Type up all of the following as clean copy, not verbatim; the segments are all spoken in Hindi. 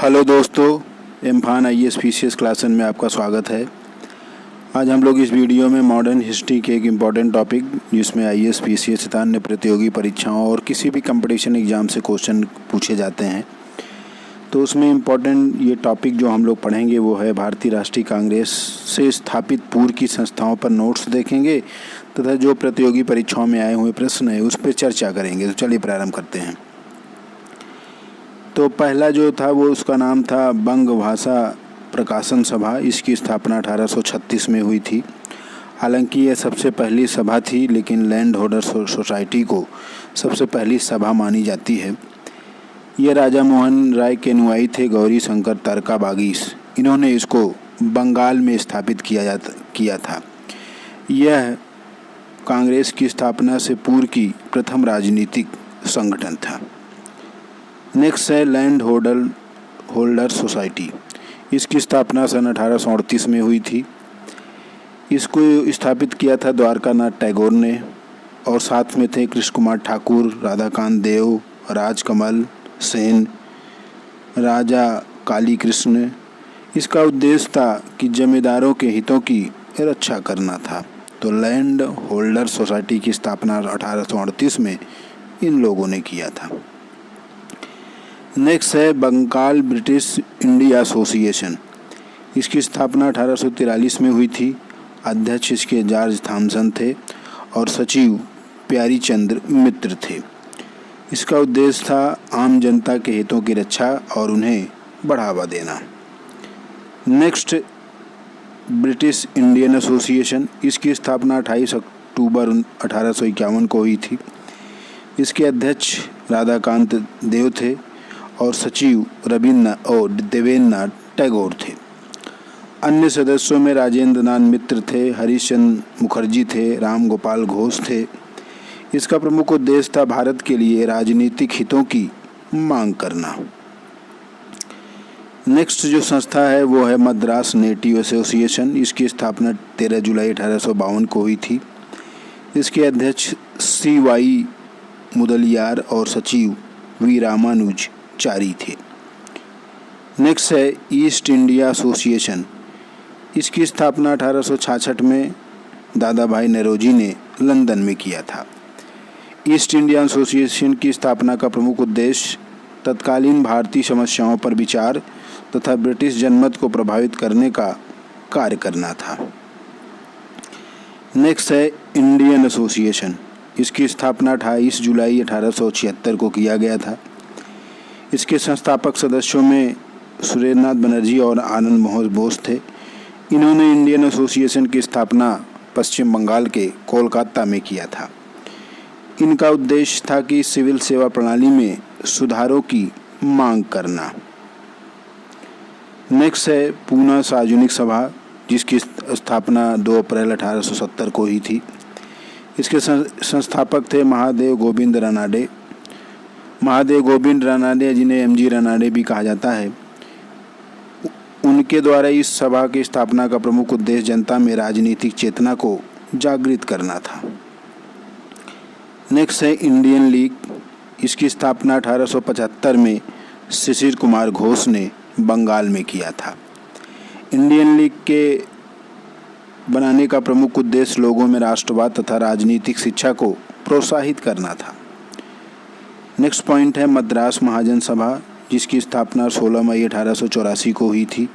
हेलो दोस्तों, इम्फान IAS PCS क्लासन में आपका स्वागत है। आज हम लोग इस वीडियो में मॉडर्न हिस्ट्री के एक इम्पॉर्टेंट टॉपिक जिसमें IAS PCS तथा अन्य प्रतियोगी परीक्षाओं और किसी भी कंपटीशन एग्ज़ाम से क्वेश्चन पूछे जाते हैं, तो उसमें इम्पॉर्टेंट ये टॉपिक जो हम लोग पढ़ेंगे वो है भारतीय राष्ट्रीय कांग्रेस से स्थापित पूर्व की संस्थाओं पर नोट्स देखेंगे तथा जो प्रतियोगी परीक्षाओं में आए हुए प्रश्न है उस पर चर्चा करेंगे। तो चलिए प्रारंभ करते हैं। तो पहला जो था वो उसका नाम था बंग भाषा प्रकाशन सभा। इसकी स्थापना 1836 में हुई थी। हालांकि यह सबसे पहली सभा थी, लेकिन लैंड होल्डर सोसाइटी को सबसे पहली सभा मानी जाती है। यह राजा मोहन राय के अनुयायी थे, गौरी शंकर तरका बागीस। इन्होंने इसको बंगाल में स्थापित किया था। यह कांग्रेस की स्थापना से पूर्व की प्रथम राजनीतिक संगठन था। नेक्स्ट है लैंड होल्डर सोसाइटी। इसकी स्थापना सन 1838 में हुई थी। इसको स्थापित किया था द्वारकानाथ टैगोर ने और साथ में थे कृष्ण कुमार ठाकुर, राधाकांत देव, राजकमल सेन, राजा काली कृष्ण। इसका उद्देश्य था कि जमींदारों के हितों की रक्षा करना था। तो लैंड होल्डर सोसाइटी की स्थापना 1838 में इन लोगों ने किया था। नेक्स्ट है बंगाल ब्रिटिश इंडिया एसोसिएशन। इसकी स्थापना 1843 में हुई थी। अध्यक्ष इसके जॉर्ज थॉमसन थे और सचिव प्यारी चंद्र मित्र थे। इसका उद्देश्य था आम जनता के हितों की रक्षा और उन्हें बढ़ावा देना। Next British Indian association. इसकी स्थापना 28 अक्टूबर 1851 को हुई थी। इसके अध्यक्ष राधाकांत देव थे और सचिव देवेंद्रनाथ टैगोर थे। अन्य सदस्यों में राजेंद्र नाथ मित्र थे, हरिश्चंद्र मुखर्जी थे, राम गोपाल घोष थे। इसका प्रमुख उद्देश्य था भारत के लिए राजनीतिक हितों की मांग करना। नेक्स्ट जो संस्था है वो है मद्रास नेटिव एसोसिएशन। इसकी स्थापना 13 जुलाई 1852 को हुई थी। इसके अध्यक्ष CY मुदलियार और सचिव V रामानुजाचारी थे। नेक्स्ट है ईस्ट इंडिया एसोसिएशन। इसकी स्थापना 1866 में दादा भाई नौरोजी ने लंदन में किया था। ईस्ट इंडिया एसोसिएशन की स्थापना का प्रमुख उद्देश्य तत्कालीन भारतीय समस्याओं पर विचार तथा ब्रिटिश जनमत को प्रभावित करने का कार्य करना था। नेक्स्ट है इंडियन एसोसिएशन। इसकी स्थापना 28 जुलाई 1876 को किया गया था। इसके संस्थापक सदस्यों में सुरेंद्रनाथ बनर्जी और आनंद मोहन बोस थे। इन्होंने इंडियन एसोसिएशन की स्थापना पश्चिम बंगाल के कोलकाता में किया था। इनका उद्देश्य था कि सिविल सेवा प्रणाली में सुधारों की मांग करना। नेक्स्ट है पूना सार्वजनिक सभा, जिसकी स्थापना 2 अप्रैल 1870 को ही थी। इसके संस्थापक थे महादेव गोविंद रानाडे। महादेव गोविंद रानाडे, जिन्हें MG रानाडे भी कहा जाता है, उनके द्वारा इस सभा की स्थापना का प्रमुख उद्देश्य जनता में राजनीतिक चेतना को जागृत करना था। नेक्स्ट है इंडियन लीग। इसकी स्थापना 1875 में शिशिर कुमार घोष ने बंगाल में किया था। इंडियन लीग के बनाने का प्रमुख उद्देश्य लोगों में राष्ट्रवाद तथा राजनीतिक शिक्षा को प्रोत्साहित करना था। नेक्स्ट पॉइंट है मद्रास महाजन सभा, जिसकी स्थापना 16 मई 1884 को हुई थी।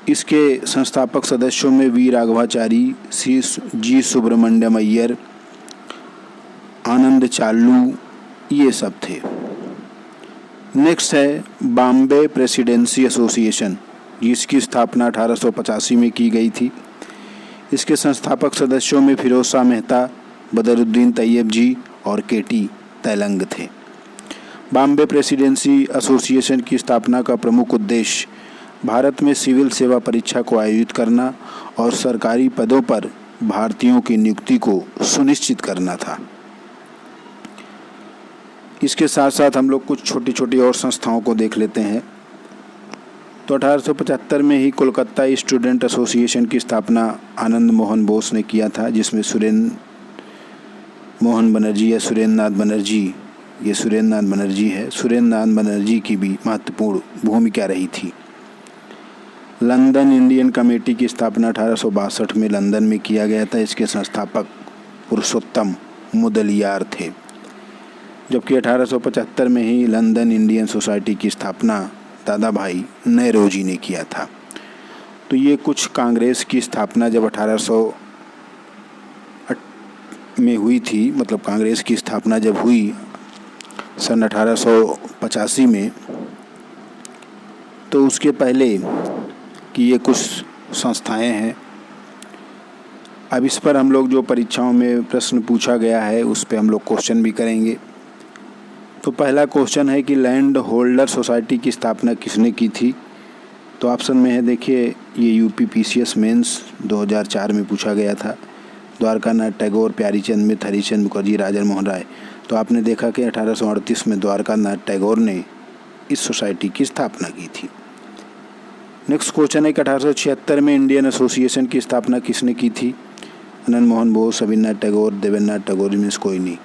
इसके संस्थापक सदस्यों में V राघवाचारी, G सुब्रमण्यम अय्यर, आनंद चालू, ये सब थे। नेक्स्ट है बॉम्बे प्रेसिडेंसी एसोसिएशन, जिसकी स्थापना 1885 में की गई थी। इसके संस्थापक सदस्यों में फिरोज शाह मेहता, बदरुद्दीन तैयब जी और KT तैलंग थे। बॉम्बे प्रेसिडेंसी एसोसिएशन की स्थापना का प्रमुख उद्देश्य भारत में सिविल सेवा परीक्षा को आयोजित करना और सरकारी पदों पर भारतीयों की नियुक्ति को सुनिश्चित करना था। इसके साथ साथ हम लोग कुछ छोटी छोटी और संस्थाओं को देख लेते हैं। तो 1875 में ही कोलकाता स्टूडेंट एसोसिएशन की स्थापना आनंद मोहन बोस ने किया था, जिसमें सुरेंद्र मोहन बनर्जी या सुरेंद्रनाथ बनर्जी ये सुरेंद्र नाथ बनर्जी है। सुरेंद्र नाथ बनर्जी की भी महत्वपूर्ण भूमिका रही थी। लंदन इंडियन कमेटी की स्थापना 1862 में लंदन में किया गया था। इसके संस्थापक पुरुषोत्तम मुदलियार थे, जबकि 1875 में ही लंदन इंडियन सोसाइटी की स्थापना दादा भाई नौरोजी ने किया था। तो ये कुछ कांग्रेस की स्थापना जब 1800 में हुई थी, मतलब कांग्रेस की स्थापना जब हुई सन 1885 में, तो उसके पहले कि ये कुछ संस्थाएं हैं। अब इस पर हम लोग जो परीक्षाओं में प्रश्न पूछा गया है उस पे हम लोग क्वेश्चन भी करेंगे। तो पहला क्वेश्चन है कि लैंड होल्डर सोसाइटी की स्थापना किसने की थी। तो ऑप्शन में है, देखिए ये यूपी PCS मेंस 2004 में पूछा गया था। द्वारकानाथ टैगोर, प्यारीचंद मित्र, हरिश्चंद्र मुखर्जी, राजा मोहन राय। तो आपने देखा कि 1838 में द्वारकानाथ टैगोर ने इस सोसाइटी की स्थापना की थी। नेक्स्ट क्वेश्चन है कि 1876 में इंडियन एसोसिएशन की स्थापना किसने की थी। आनंद मोहन बोस, रविन्द्रनाथ टैगोर, देवेंद्रनाथ टैगोर में से कोई नहीं।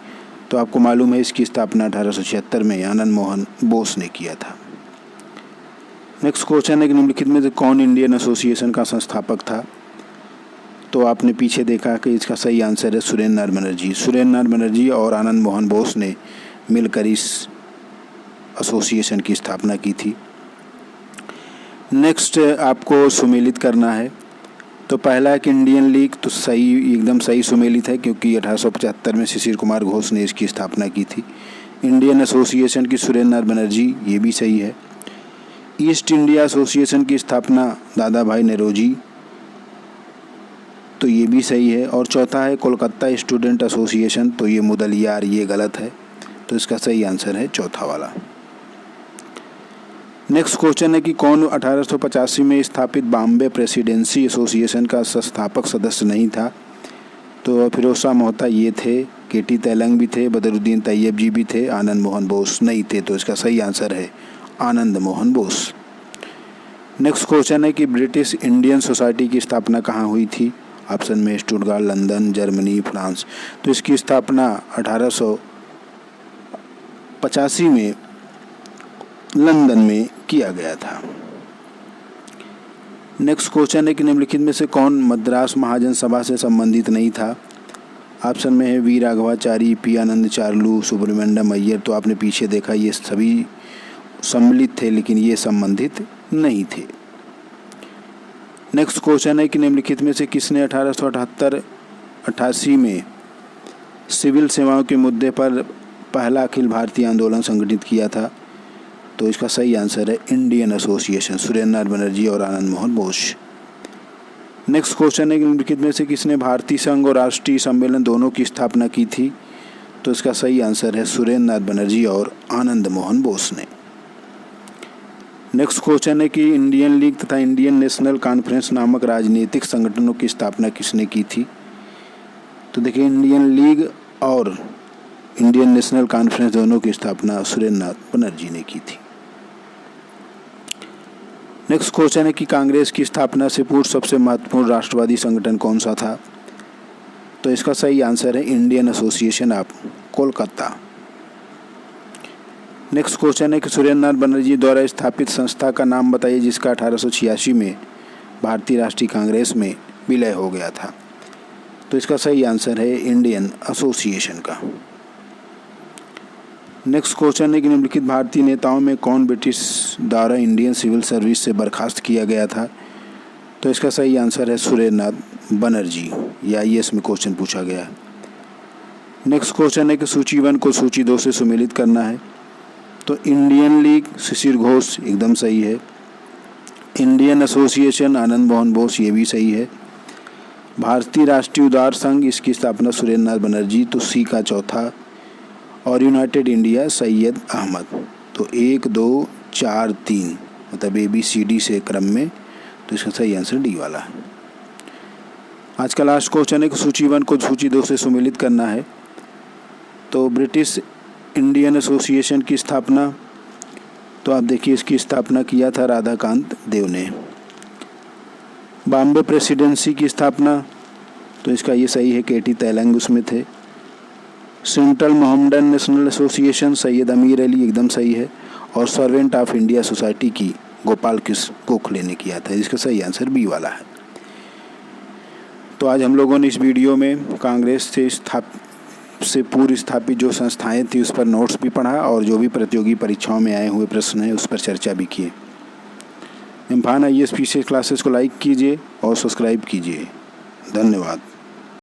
तो आपको मालूम है इसकी स्थापना 1876 में आनंद मोहन बोस ने किया था। नेक्स्ट क्वेश्चन है कि निम्नलिखित में से कौन इंडियन एसोसिएशन का संस्थापक था। तो आपने पीछे देखा कि इसका सही आंसर है सुरेंद्र नाथ बनर्जी। सुरेंद्र नाथ बनर्जी और आनंद मोहन बोस ने मिलकर इस एसोसिएशन की स्थापना की थी। नेक्स्ट आपको सुमेलित करना है। तो पहला है कि इंडियन लीग, तो सही, एकदम सही सुमेलित है, क्योंकि 1875 में शिशिर कुमार घोष ने इसकी स्थापना की थी। इंडियन एसोसिएशन की सुरेंद्र नाथ बनर्जी, ये भी सही है। ईस्ट इंडिया एसोसिएशन की स्थापना दादा भाई नौरोजी, तो ये भी सही है। और चौथा है कोलकाता स्टूडेंट एसोसिएशन, तो ये मुदलियार, ये गलत है। तो इसका सही आंसर है चौथा वाला। नेक्स्ट क्वेश्चन है कि कौन 1885 में स्थापित बॉम्बे प्रेसिडेंसी एसोसिएशन का संस्थापक सदस्य नहीं था। तो फिरोज शाह मोहता ये थे, KT तेलंग भी थे, बदरुद्दीन तैयब जी भी थे, आनंद मोहन बोस नहीं थे। तो इसका सही आंसर है आनंद मोहन बोस। नेक्स्ट क्वेश्चन है कि ब्रिटिश इंडियन सोसाइटी की स्थापना कहाँ हुई थी। ऑप्शन में स्टुटगार्ट, लंदन, जर्मनी, फ्रांस। तो इसकी स्थापना 1885 में लंदन में किया गया था। नेक्स्ट क्वेश्चन है कि निम्नलिखित में से कौन मद्रास महाजन सभा से संबंधित नहीं था। ऑप्शन में है वी राघवाचारी, P आनंद चार्लू, सुब्रमण्यम अय्यर। तो आपने पीछे देखा ये सभी सम्मिलित थे, लेकिन ये संबंधित नहीं थे। नेक्स्ट क्वेश्चन है कि निम्नलिखित में से किसने 1878-88 में सिविल सेवाओं के मुद्दे पर पहला अखिल भारतीय आंदोलन संगठित किया था। तो इसका सही आंसर है इंडियन एसोसिएशन, सुरेंद्र नाथ बनर्जी और आनंद मोहन बोस। नेक्स्ट क्वेश्चन है कि निम्नलिखित में से किसने भारतीय संघ और राष्ट्रीय सम्मेलन दोनों की स्थापना की थी। तो इसका सही आंसर है सुरेंद्र नाथ बनर्जी और आनंद मोहन बोस ने। नेक्स्ट क्वेश्चन है कि इंडियन लीग तथा इंडियन नेशनल कॉन्फ्रेंस नामक राजनीतिक संगठनों की स्थापना किसने की थी। तो देखिए इंडियन लीग और इंडियन नेशनल कॉन्फ्रेंस दोनों की स्थापना सुरेंद्र नाथ बनर्जी ने की थी। नेक्स्ट क्वेश्चन है कि कांग्रेस की स्थापना से पूर्व सबसे महत्वपूर्ण राष्ट्रवादी संगठन कौन सा था। तो इसका सही आंसर है Indian association of Kolkata. Next question है कि सुरेंद्र नाथ बनर्जी द्वारा स्थापित संस्था का नाम बताइए जिसका 1886 में भारतीय राष्ट्रीय कांग्रेस में विलय हो गया था। तो इसका सही आंसर है इंडियन एसोसिएशन का। नेक्स्ट क्वेश्चन है कि निम्नलिखित भारतीय नेताओं में कौन ब्रिटिश द्वारा इंडियन सिविल सर्विस से बर्खास्त किया गया था। तो इसका सही आंसर है सुरेंद्र नाथ बनर्जी। या IAS में क्वेश्चन पूछा गया है। नेक्स्ट क्वेश्चन है कि सूची 1 को सूची 2 से सुमेलित करना है। तो इंडियन लीग शिशिर घोष एकदम सही है। इंडियन एसोसिएशन आनंद मोहन बोस, ये भी सही है। भारतीय राष्ट्रीय उदार संघ, इसकी स्थापना सुरेंद्र नाथ बनर्जी, तो C का चौथा। और यूनाइटेड इंडिया सैयद अहमद। तो 1 2 4 3 मतलब ABCD से क्रम में। तो इसका सही आंसर D वाला है। आज का लास्ट क्वेश्चन है कि सूची 1 को सूची 2 से सुमेलित करना है। तो ब्रिटिश इंडियन एसोसिएशन की स्थापना, तो आप देखिए इसकी स्थापना किया था राधाकांत देव ने। बॉम्बे प्रेसिडेंसी की स्थापना, तो इसका ये सही है KT तेलंग उसमें थे। Central Mohammedan national association Syed अमीर अली एकदम सही है। और सर्वेंट ऑफ इंडिया सोसाइटी की गोपाल कृष्ण गोखले ने किया था, जिसका सही आंसर बी वाला है। तो आज हम लोगों ने इस वीडियो में कांग्रेस से पूर्व स्थापित जो संस्थाएं थी उस पर नोट्स भी पढ़ा और जो भी प्रतियोगी परीक्षाओं में आए हुए प्रश्न हैं उस पर चर्चा भी की। इम्फान IAS PCS क्लासेस को लाइक कीजिए और सब्सक्राइब कीजिए। धन्यवाद।